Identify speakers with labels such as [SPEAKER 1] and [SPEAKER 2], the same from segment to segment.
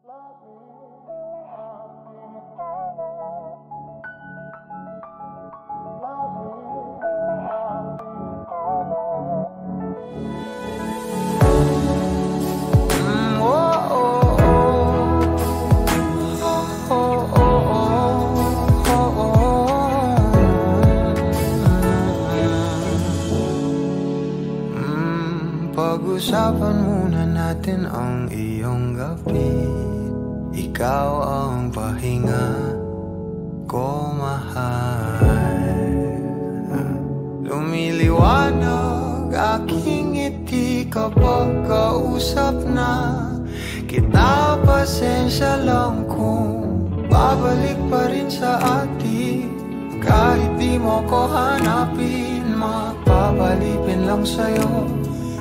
[SPEAKER 1] Pag-usapan muna natin ang iyong gabi. Ikaw ang pahinga ko, mahal. Lumiliwanag aking ngiti kapag kausap na kita. Pasensya lang kung babalik pa rin sa atin. Kahit di mo ko hanapin, mapapalipin lang sa'yo.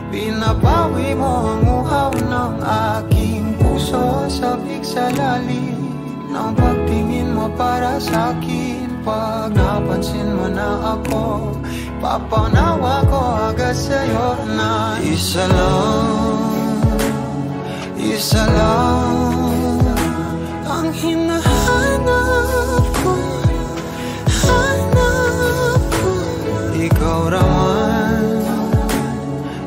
[SPEAKER 1] Pinapawi mo ang uhaw ng aking puso. Sabik sa lalim ng pagtingin mo para sa'kin. Pag napansin mo na ako, papanawa ko agad sa'yo na isa lang ang hinahanap ko. Hanap ko, ikaw raman,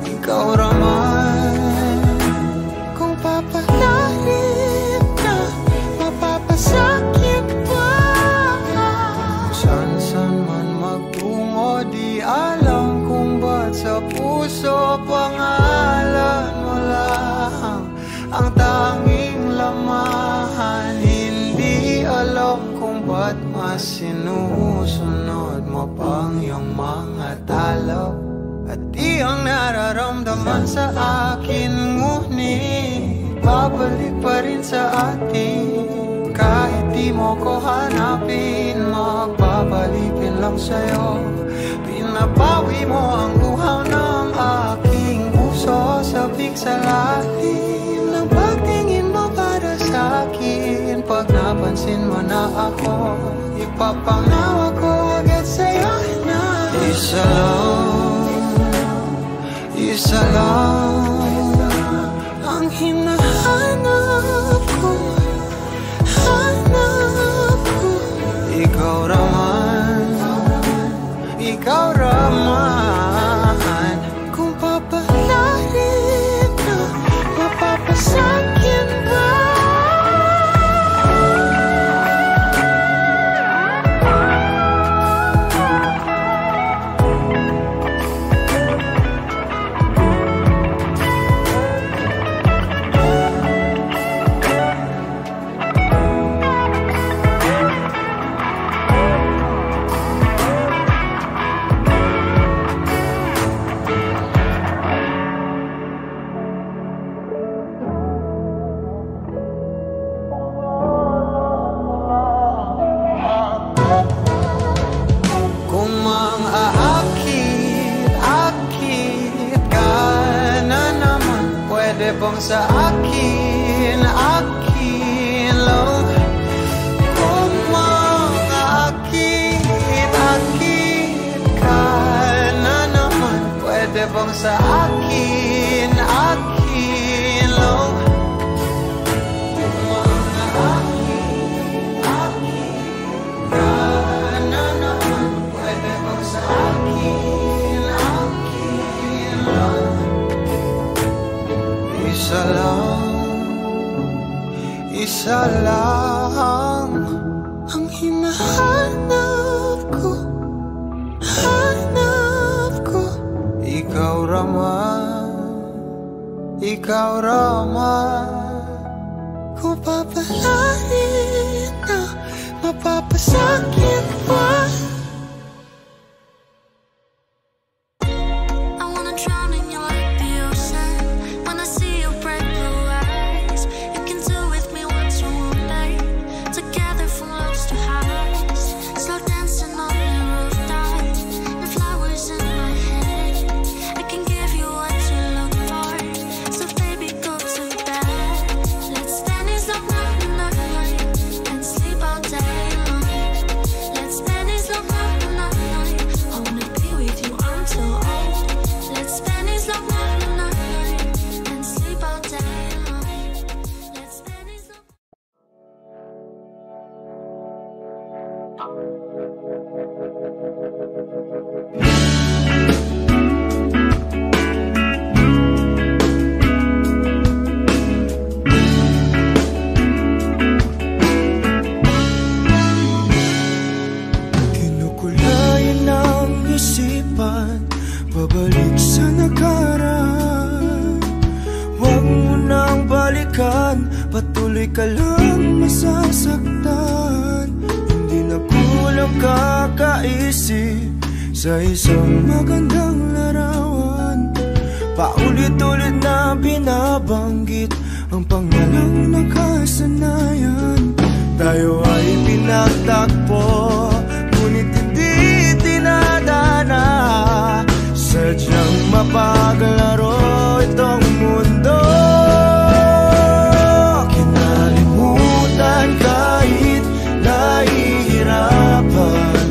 [SPEAKER 1] ikaw raman. Kung papalarin ka, mapapasakit pa. San-san man magtungo, di alam kung ba't sa puso pangalan mo lang ang tanging lamahan. Hindi alam kung ba't mas sinusunod mo pang iyong mga talo. At di ang nararamdaman sa akin, ngunit babalik pa rin sa atin. Kahit di mo ko hanapin, magpapalipin lang sa'yo. Pinapawi mo ang uhaw ng aking puso. Sabik sa lalim ng pagtingin mo para sa'kin. Pag napansin mo na ako, ipapangawa ko agad sa'yo na isa lang ang hinahanap ko. Hanap ko, ikaw raman, ikaw raman. Kung papalarin ka, mapapasakit ba? Sa akin, akin lang. Kung mang-akit ka na naman, pwede bang sa akin, akin lang. Kung mang-akit ka na naman, pwede bang sa akin, akin lang. Isa lang ang hinahanap ko. Hanap ko, ikaw raman, ikaw raman. Kung papalarin na, mapapasakit pa.
[SPEAKER 2] Let's spend this long balikan, patuloy ka lang masasaktan. Hindi na kulang kakaisip sa isang magandang larawan. Paulit-ulit na binabanggit ang pangalang nakasanayan. Tayo ay pinagtagpo, ngunit hindi tinadana. Sadyang mapaglaro itong mundo. Kinalimutan kahit nahihirapan,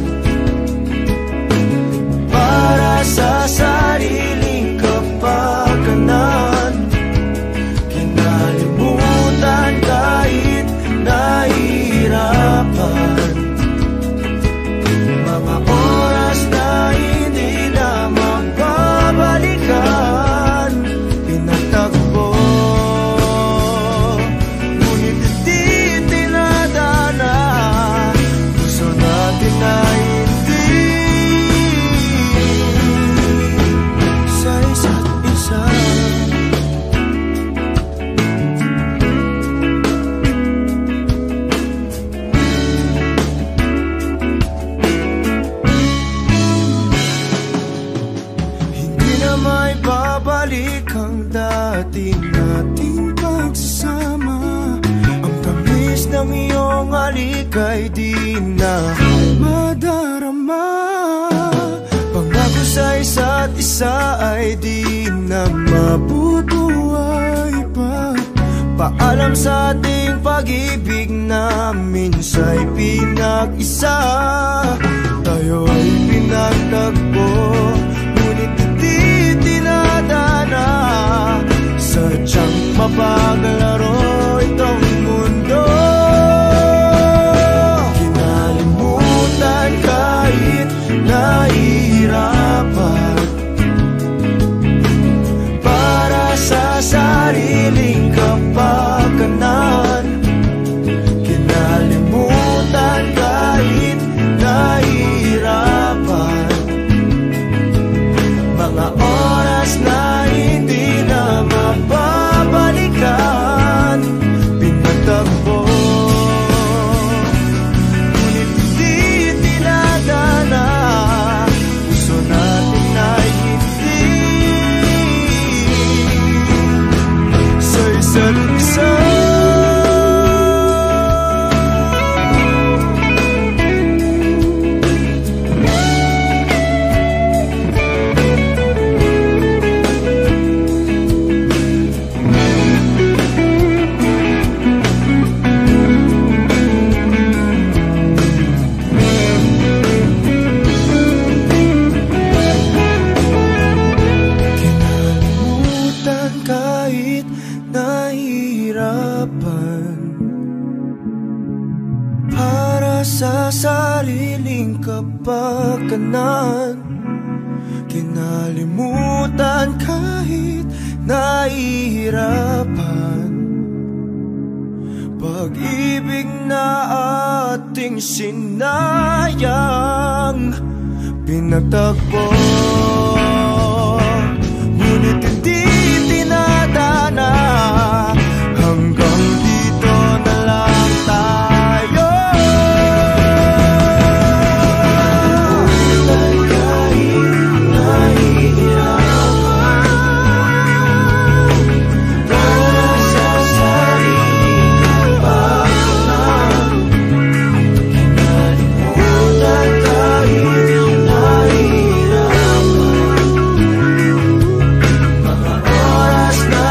[SPEAKER 2] para sa sariling kapakanan. Kinalimutan kahit nahihirapan, mga oras na hindi na mababalikan. Pinagtagpo, ngunit hindi tinadana. Gusto natin na hindi sa isa't isa. Babalik ang dati nating pagsasama. Ang tamis ng iyong halik ay di na madarama. Pangako sa isa't isa ay di na mabubuhay pa. Paalam sa ating pag-ibig na minsa'y pinag-isa. Tayo ay pinagtagpo, ngunit hindi tinadana. Sadyang mapaglaro itong mundo. Kinalimutan kahit nahihirapan, para sa sariling kapakanan. Kinalimutan kahit nahihirapan, mga oras na hindi na mababalikan. Pinagtagpo, ngunit hindi tinadana. Gusto natin na hindi sa isa't isa. Kahit nahihirapan, para sa sariling kapakanan. Kinalimutan kahit nahihirapan, pag-ibig na ating sinayang. Pinagtagpo, ngunit hindi tinadana. Hanggang dito na lang tayo. Kahit nahihirapan, para sa sariling kapakanan. Kinalimutan kahit nahihirapan, mga oras na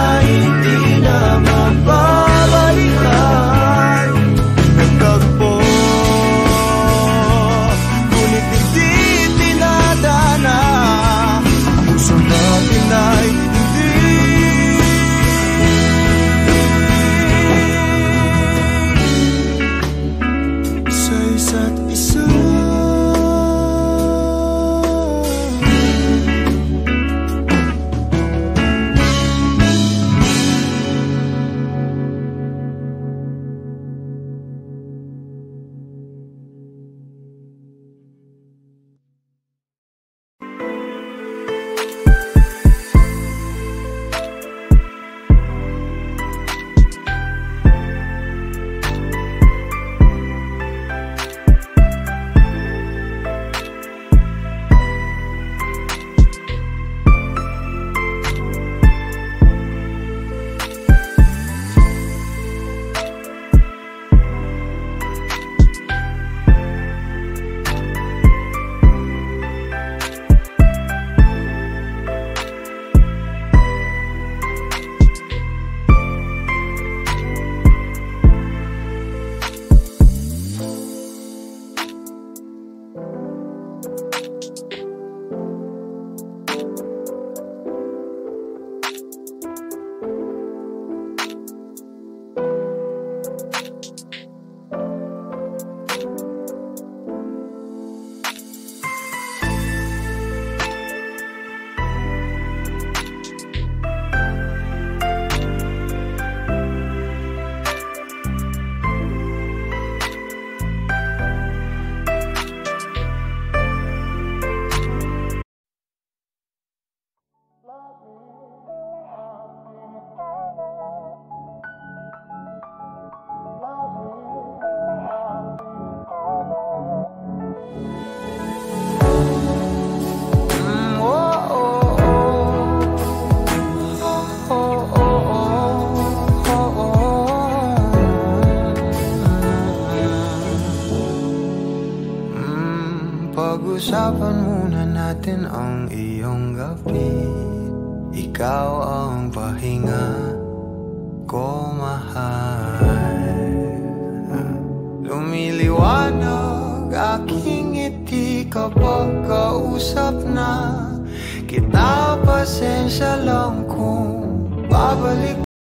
[SPEAKER 1] Pag-usapan muna natin ang iyong gabi. Ikaw ang pahinga ko, mahal. Lumiliwanag aking ngiti kapag kausap na kita. Pasensya lang kung babalik